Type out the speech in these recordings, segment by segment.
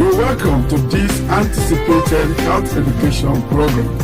You're welcome to this anticipated health education program,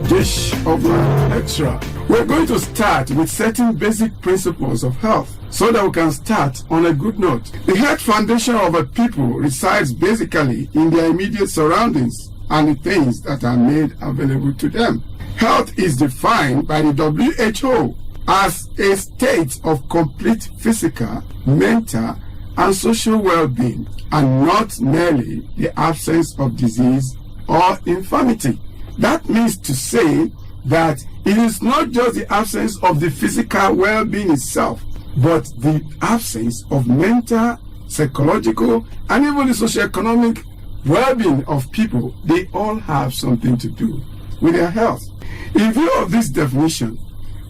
Dish of Life Xtra. We're going to start with certain basic principles of health so that we can start on a good note. The health foundation of a people resides basically in their immediate surroundings and the things that are made available to them. Health is defined by the WHO as a state of complete physical, mental, and social well-being, and not merely the absence of disease or infirmity. That means to say that it is not just the absence of the physical well-being itself, but the absence of mental, psychological, and even the socio-economic well-being of people. They all have something to do with their health. In view of this definition,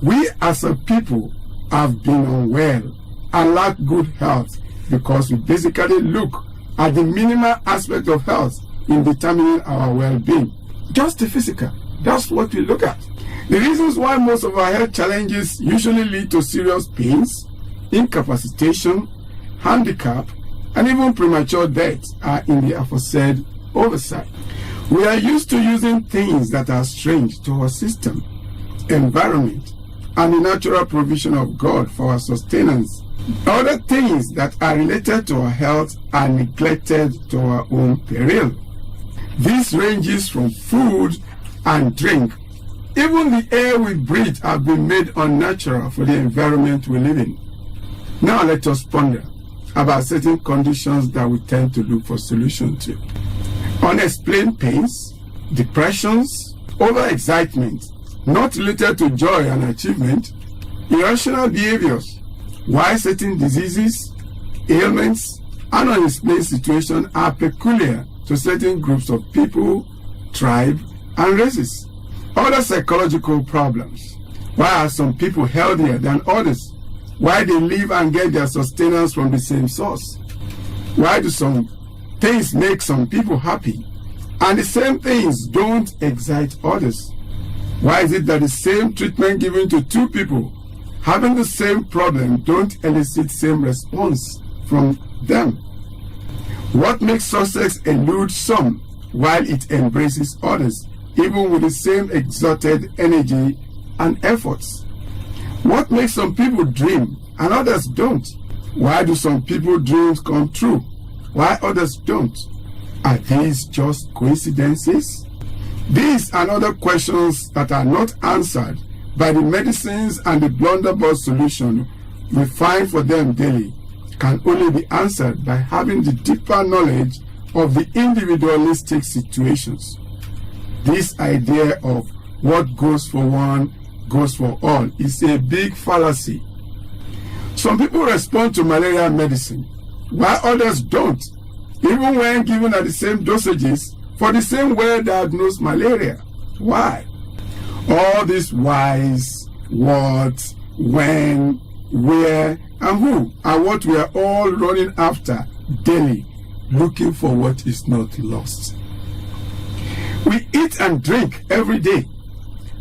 we as a people have been unwell and lack good health because we basically look at the minimal aspect of health in determining our well-being. Just the physical. That's what we look at. The reasons why most of our health challenges usually lead to serious pains, incapacitation, handicap, and even premature death are in the aforesaid oversight. We are used to using things that are strange to our system, environment, and the natural provision of God for our sustenance. Other things that are related to our health are neglected to our own peril. This ranges from food and drink. Even the air we breathe have been made unnatural for the environment we live in. Now let us ponder about certain conditions that we tend to look for solutions to. Unexplained pains, depressions, overexcitement, not related to joy and achievement, irrational behaviors, why certain diseases, ailments, and unexplained situations are peculiar to certain groups of people, tribe, and races. Other psychological problems. Why are some people healthier than others? Why they live and get their sustenance from the same source? Why do some things make some people happy and the same things don't excite others? Why is it that the same treatment given to two people having the same problem don't elicit same response from them? What makes success elude some while it embraces others, even with the same exerted energy and efforts? What makes some people dream and others don't? Why do some people's dreams come true while others don't? Are these just coincidences? These and other questions that are not answered by the medicines and the blunderbuss solution we find for them daily can only be answered by having the deeper knowledge of the individualistic situations. This idea of what goes for one goes for all is a big fallacy. Some people respond to malaria medicine, while others don't, even when given at the same dosages for the same well-diagnosed malaria. Why? All these whys, what, when, where, and who are what we are all running after daily, looking for what is not lost. We eat and drink every day,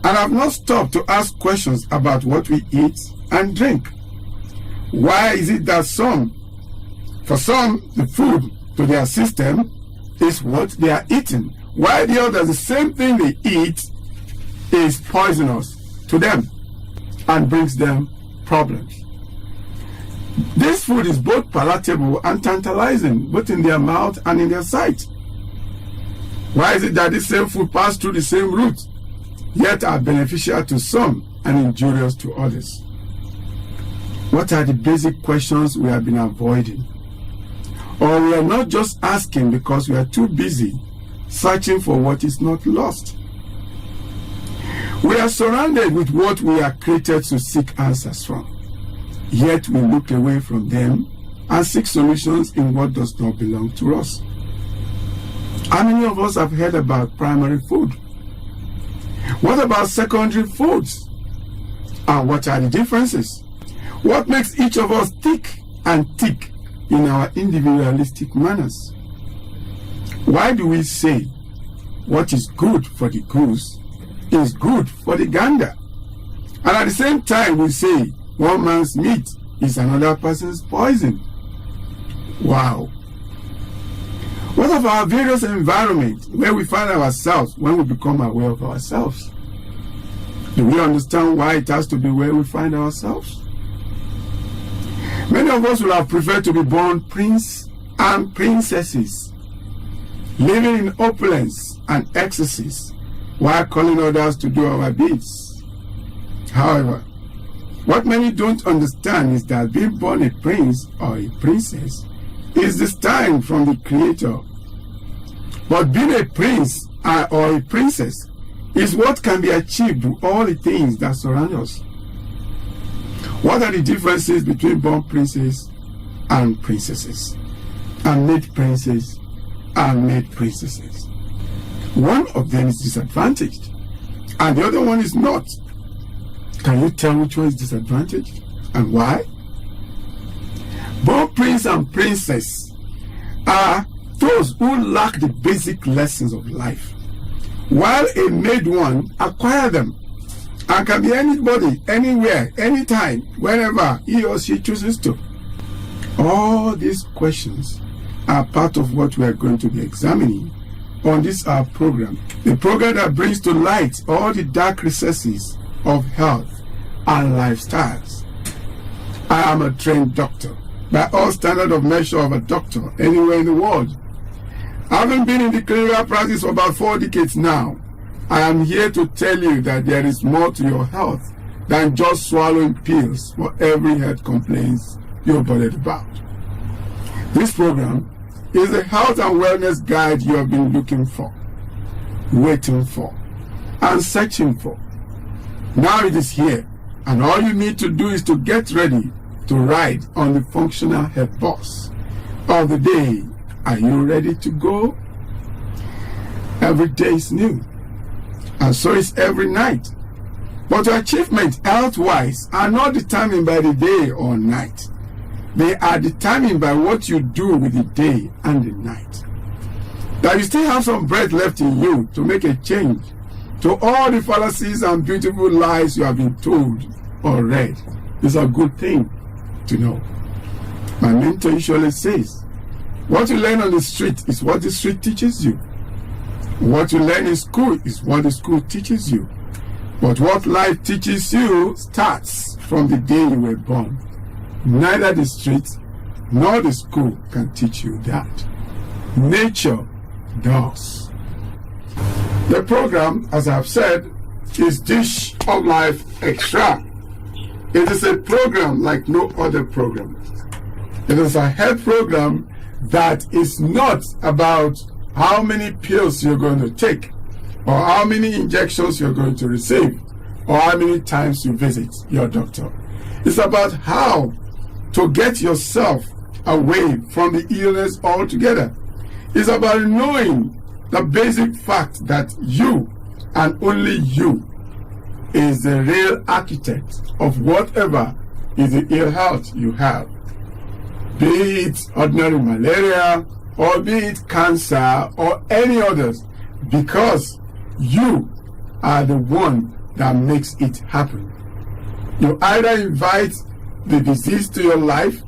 and have not stopped to ask questions about what we eat and drink. Why is it that for some, the food to their system is what they are eating, while the others, the same thing they eat is poisonous to them and brings them problems? This food is both palatable and tantalizing, both in their mouth and in their sight. Why is it that the same food passes through the same route, yet are beneficial to some and injurious to others? What are the basic questions we have been avoiding? Or we are not just asking because we are too busy searching for what is not lost? We are surrounded with what we are created to seek answers from, yet we look away from them and seek solutions in what does not belong to us. How many of us have heard about primary food? What about secondary foods? And what are the differences? What makes each of us tick and tick in our individualistic manners? Why do we say what is good for the goose is good for the gander? And at the same time we say one man's meat is another person's poison. Wow. What of our various environments where we find ourselves when we become aware of ourselves? Do we understand why it has to be where we find ourselves? Many of us would have preferred to be born prince and princesses, living in opulence and excesses, while calling others to do our bids. However, what many don't understand is that being born a prince or a princess is destined from the Creator. But being a prince or a princess is what can be achieved with all the things that surround us. What are the differences between born princes and princesses, and made princes and made princesses? One of them is disadvantaged, and the other one is not. Can you tell which one is disadvantaged and why? Born prince and princess are those who lack the basic lessons of life, while a made one acquire them and can be anybody, anywhere, anytime, whenever he or she chooses to. All these questions are part of what we are going to be examining on this our program, the program that brings to light all the dark recesses of health and lifestyles. I am a trained doctor, by all standard of measure of a doctor anywhere in the world. Having been in the clinical practice for about 4 decades now, I am here to tell you that there is more to your health than just swallowing pills for every health complaint you're bothered about. This program is a health and wellness guide you have been looking for, waiting for, and searching for. Now it is here, and all you need to do is to get ready to ride on the functional health bus of the day. Are you ready to go? Every day is new, and so is every night. But your achievements health-wise are not determined by the day or night. They are determined by what you do with the day and the night. That you still have some breath left in you to make a change to all the fallacies and beautiful lies you have been told or read is a good thing to know. My mentor usually says, what you learn on the street is what the street teaches you. What you learn in school is what the school teaches you. But what life teaches you starts from the day you were born. Neither the street nor the school can teach you that. Nature does. The program, as I've said, is Dish of Life Extra. It is a program like no other program. It is a health program that is not about how many pills you're going to take, or how many injections you're going to receive, or how many times you visit your doctor. It's about how to get yourself away from the illness altogether. It's about knowing the basic fact that you, and only you, is the real architect of whatever is the ill health you have. Be it ordinary malaria, or be it cancer, or any others, because you are the one that makes it happen. You either invite the disease to your life,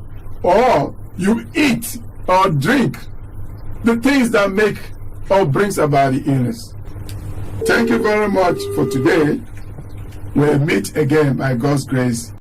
or you eat or drink the things that make or brings about the illness. Thank you very much for today. We'll meet again by God's grace